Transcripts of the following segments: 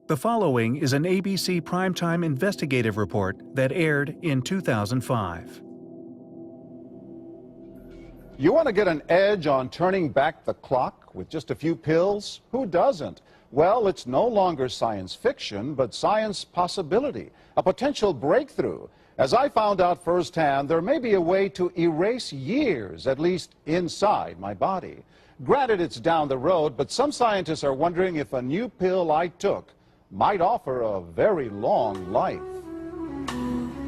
The following is an ABC Primetime Investigative report that aired in 2005. You want to get an edge on turning back the clock with just a few pills? Who doesn't? Well, it's no longer science fiction, but science possibility, a potential breakthrough. As I found out firsthand, there may be a way to erase years, at least inside my body. Granted, it's down the road, but some scientists are wondering if a new pill I took might offer a very long life.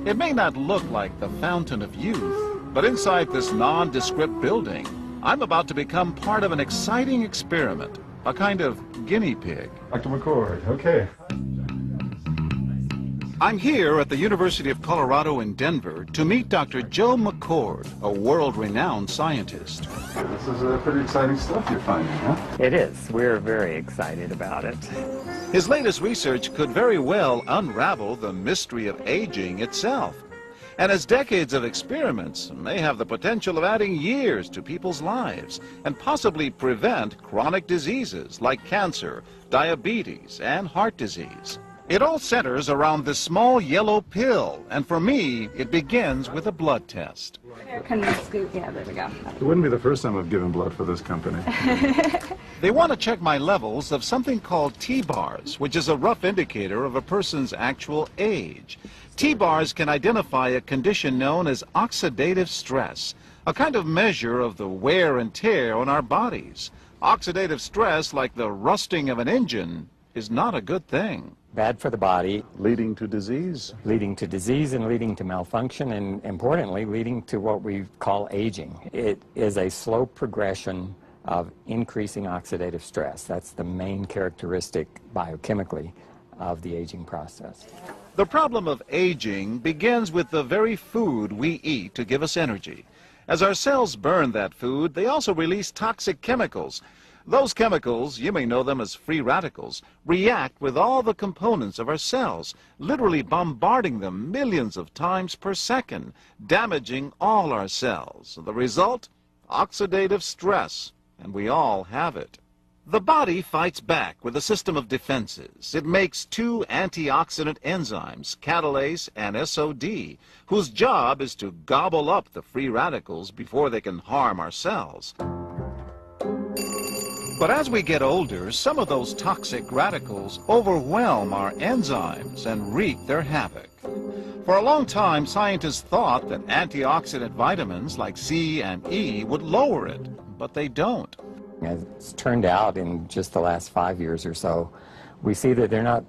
It may not look like the fountain of youth, but inside this nondescript building, I'm about to become part of an exciting experiment, a kind of guinea pig. Dr. McCord, okay. I'm here at the University of Colorado in Denver to meet Dr. Joe McCord, a world-renowned scientist. This is pretty exciting stuff you're finding, huh? It is. We're very excited about it. His latest research could very well unravel the mystery of aging itself. And his decades of experiments may have the potential of adding years to people's lives and possibly prevent chronic diseases like cancer, diabetes, and heart disease. It all centers around this small yellow pill, and for me, it begins with a blood test. Can we scoop? Yeah, there we go. It wouldn't be the first time I've given blood for this company. They want to check my levels of something called T-bars, which is a rough indicator of a person's actual age. T-bars can identify a condition known as oxidative stress, a kind of measure of the wear and tear on our bodies. Oxidative stress, like the rusting of an engine, is not a good thing. Bad for the body. Leading to disease? Leading to disease and leading to malfunction, and importantly, leading to what we call aging. It is a slow progression of increasing oxidative stress. That's the main characteristic biochemically of the aging process. The problem of aging begins with the very food we eat to give us energy. As our cells burn that food, they also release toxic chemicals. Those chemicals, you may know them as free radicals, react with all the components of our cells, literally bombarding them millions of times per second, damaging all our cells. The result? Oxidative stress, and we all have it. The body fights back with a system of defenses. It makes two antioxidant enzymes, catalase and SOD, whose job is to gobble up the free radicals before they can harm our cells. But as we get older, some of those toxic radicals overwhelm our enzymes and wreak their havoc. For a long time, scientists thought that antioxidant vitamins like C and E would lower it, but they don't. As it's turned out in just the last 5 years or so, we see that they're not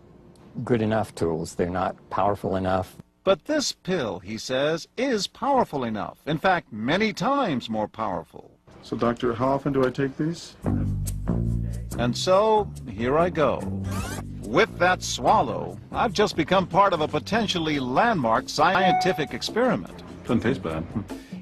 good enough tools. They're not powerful enough. But this pill, he says, is powerful enough. In fact, many times more powerful. So, doctor, how often do I take these? And so, here I go. With that swallow, I've just become part of a potentially landmark scientific experiment. Doesn't taste bad.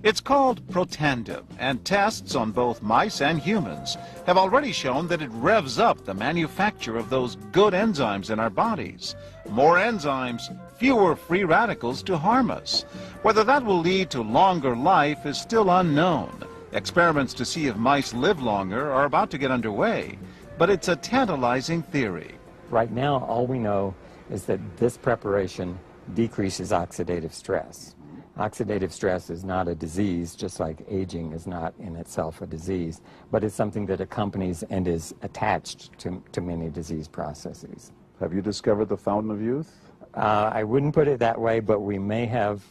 It's called Protandim, and tests on both mice and humans have already shown that it revs up the manufacture of those good enzymes in our bodies. More enzymes, fewer free radicals to harm us. Whether that will lead to longer life is still unknown. Experiments to see if mice live longer are about to get underway, but it's a tantalizing theory. Right now, all we know is that this preparation decreases oxidative stress. Oxidative stress is not a disease, just like aging is not in itself a disease, but it's something that accompanies and is attached to many disease processes. Have you discovered the fountain of youth? I wouldn't put it that way, but we may have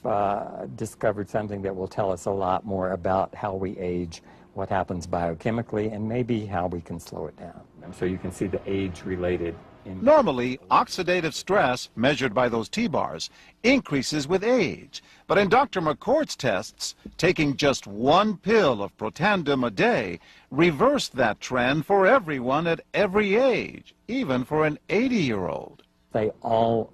discovered something that will tell us a lot more about how we age, what happens biochemically, and maybe how we can slow it down. And so you can see the age-related. Normally, oxidative stress, measured by those T-bars, increases with age. But in Dr. McCord's tests, taking just one pill of Protandim a day reversed that trend for everyone at every age, even for an 80-year-old. They all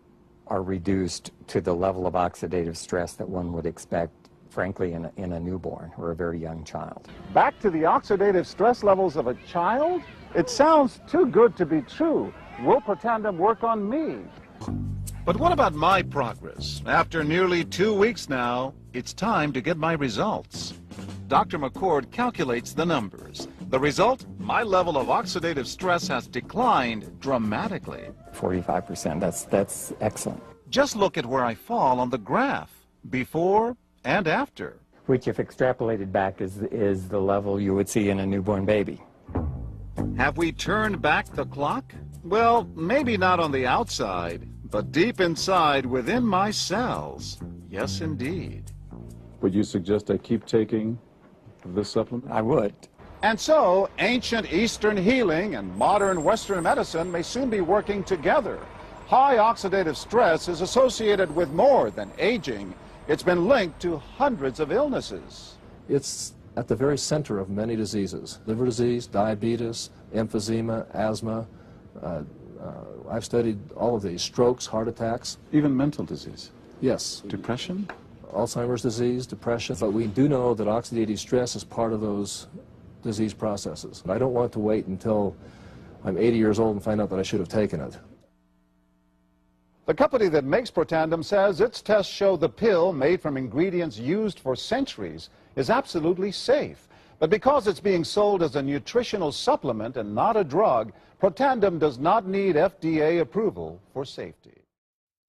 are reduced to the level of oxidative stress that one would expect, frankly, in a newborn or a very young child. Back to the oxidative stress levels of a child? It sounds too good to be true. Will Protandim work on me? But what about my progress? After nearly 2 weeks now, it's time to get my results. Dr. McCord calculates the numbers. The result? My level of oxidative stress has declined dramatically. 45%, that's excellent. Just look at where I fall on the graph, before and after. Which, if extrapolated back, is the level you would see in a newborn baby. Have we turned back the clock? Well, maybe not on the outside, but deep inside within my cells. Yes, indeed. Would you suggest I keep taking this supplement? I would. And so, ancient Eastern healing and modern Western medicine may soon be working together. High oxidative stress is associated with more than aging. It's been linked to hundreds of illnesses. It's at the very center of many diseases: liver disease, diabetes, emphysema, asthma. I've studied all of these: strokes, heart attacks. Even mental disease? Yes. Depression? Alzheimer's disease, depression. But we do know that oxidative stress is part of those disease processes. I don't want to wait until I'm 80 years old and find out that I should have taken it. The company that makes Protandim says its tests show the pill, made from ingredients used for centuries, is absolutely safe. But because it's being sold as a nutritional supplement and not a drug, Protandim does not need FDA approval for safety.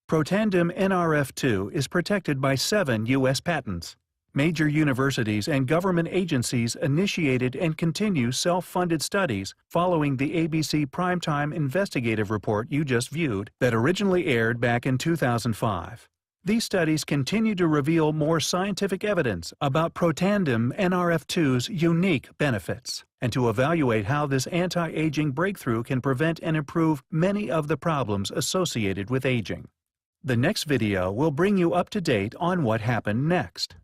Protandim NRF2 is protected by 7 U.S. patents. Major universities and government agencies initiated and continue self-funded studies following the ABC Primetime Investigative report you just viewed that originally aired back in 2005. These studies continue to reveal more scientific evidence about Protandim NRF2's unique benefits and to evaluate how this anti-aging breakthrough can prevent and improve many of the problems associated with aging. The next video will bring you up to date on what happened next.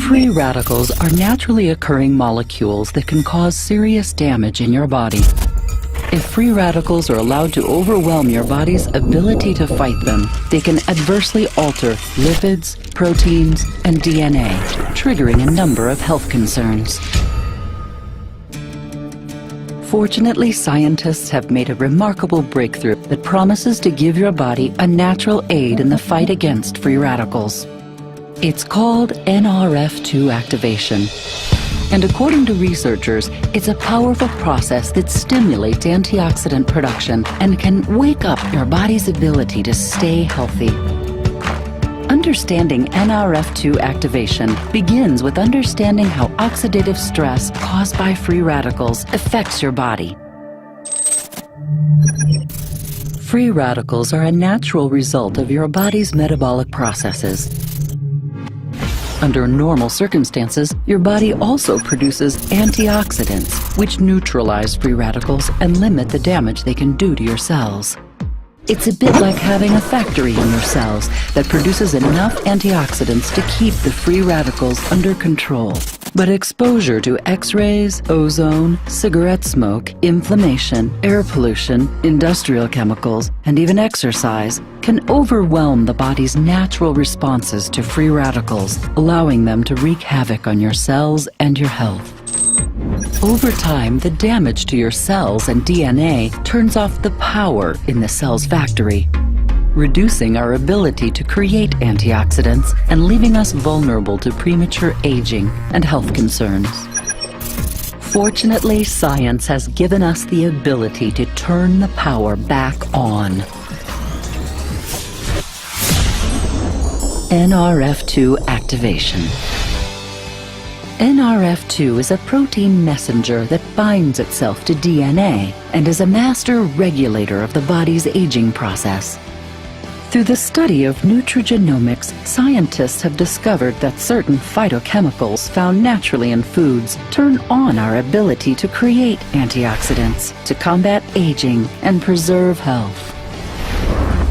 Free radicals are naturally occurring molecules that can cause serious damage in your body. If free radicals are allowed to overwhelm your body's ability to fight them, they can adversely alter lipids, proteins, and DNA, triggering a number of health concerns. Fortunately, scientists have made a remarkable breakthrough that promises to give your body a natural aid in the fight against free radicals. It's called NRF2 activation. And according to researchers, it's a powerful process that stimulates antioxidant production and can wake up your body's ability to stay healthy. Understanding NRF2 activation begins with understanding how oxidative stress caused by free radicals affects your body. Free radicals are a natural result of your body's metabolic processes. Under normal circumstances, your body also produces antioxidants, which neutralize free radicals and limit the damage they can do to your cells. It's a bit like having a factory in your cells that produces enough antioxidants to keep the free radicals under control. But exposure to X-rays, ozone, cigarette smoke, inflammation, air pollution, industrial chemicals, and even exercise can overwhelm the body's natural responses to free radicals, allowing them to wreak havoc on your cells and your health. Over time, the damage to your cells and DNA turns off the power in the cell's factory, reducing our ability to create antioxidants and leaving us vulnerable to premature aging and health concerns. Fortunately, science has given us the ability to turn the power back on. NRF2 activation. NRF2 is a protein messenger that binds itself to DNA and is a master regulator of the body's aging process. Through the study of nutrigenomics, scientists have discovered that certain phytochemicals found naturally in foods turn on our ability to create antioxidants, to combat aging and preserve health.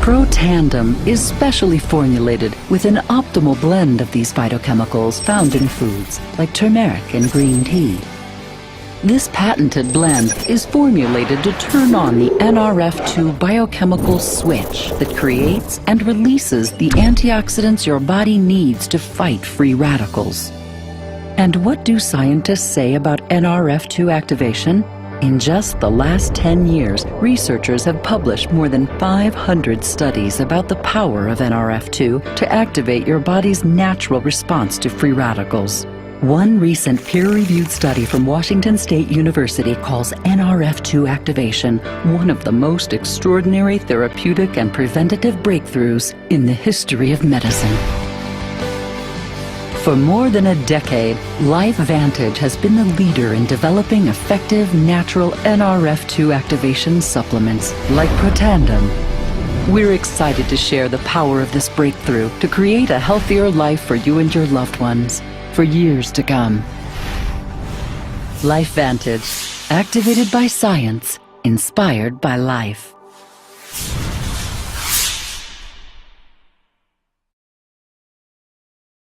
Protandim is specially formulated with an optimal blend of these phytochemicals found in foods like turmeric and green tea. This patented blend is formulated to turn on the NRF2 biochemical switch that creates and releases the antioxidants your body needs to fight free radicals. And what do scientists say about NRF2 activation? In just the last 10 years, researchers have published more than 500 studies about the power of NRF2 to activate your body's natural response to free radicals. One recent peer-reviewed study from Washington State University calls NRF2 activation one of the most extraordinary therapeutic and preventative breakthroughs in the history of medicine. For more than a decade, LifeVantage has been the leader in developing effective natural NRF2 activation supplements like Protandim. We're excited to share the power of this breakthrough to create a healthier life for you and your loved ones for years to come. LifeVantage, activated by science, inspired by life.